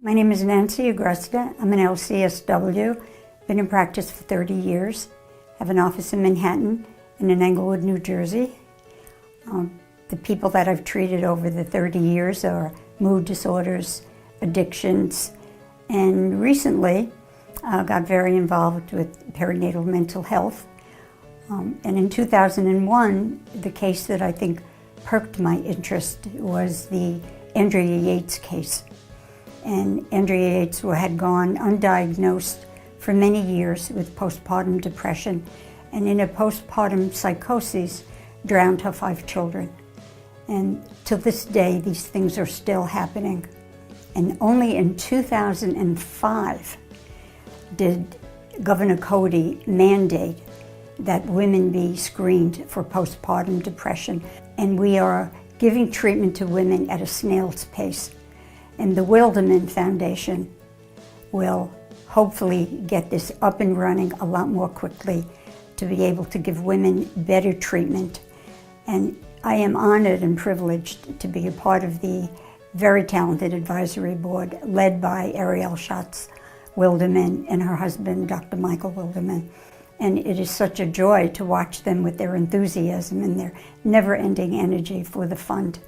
My name is Nancy Agresta. I'm an LCSW. Been in practice for 30 years. Have an office in Manhattan and in Englewood, New Jersey. The people that I've treated over the 30 years are mood disorders, addictions, and recently got very involved with perinatal mental health. And in 2001, the case that I think perked my interest was the Andrea Yates case. And Andrea Yates had gone undiagnosed for many years with postpartum depression, and in a postpartum psychosis drowned her 5 children. And to this day, these things are still happening. And only in 2005 did Governor Cody mandate that women be screened for postpartum depression. And we are giving treatment to women at a snail's pace. And the Wilderman Foundation will hopefully get this up and running a lot more quickly to be able to give women better treatment. And I am honored and privileged to be a part of the very talented advisory board led by Ariel Schatz Wilderman and her husband, Dr. Michael Wilderman. And it is such a joy to watch them with their enthusiasm and their never-ending energy for the fund.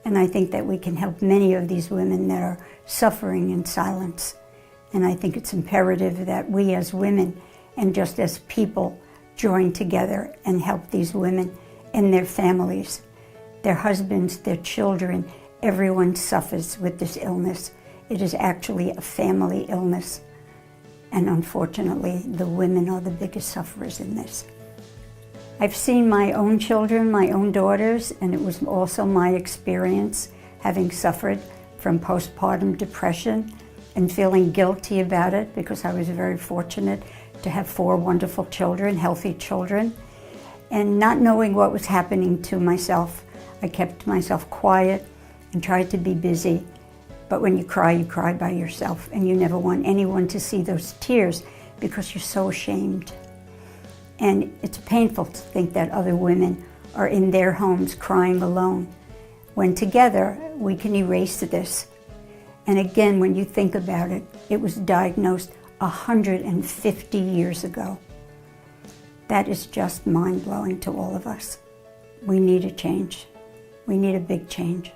And I think that we can help many of these women that are suffering in silence. And I think it's imperative that we as women and just as people join together and help these women and their families, their husbands, their children. Everyone suffers with this illness. It is actually a family illness. And unfortunately, the women are the biggest sufferers in this. I've seen my own children, my own daughters, and it was also my experience having suffered from postpartum depression and feeling guilty about it because I was very fortunate to have 4 wonderful children, healthy children, and not knowing what was happening to myself. I kept myself quiet and tried to be busy. But when you cry by yourself, and you never want anyone to see those tears because you're so ashamed. And it's painful to think that other women are in their homes crying alone, when together we can erase this. And again, when you think about it, it was diagnosed 150 years ago. That is just mind-blowing to all of us. We need a change. We need a big change.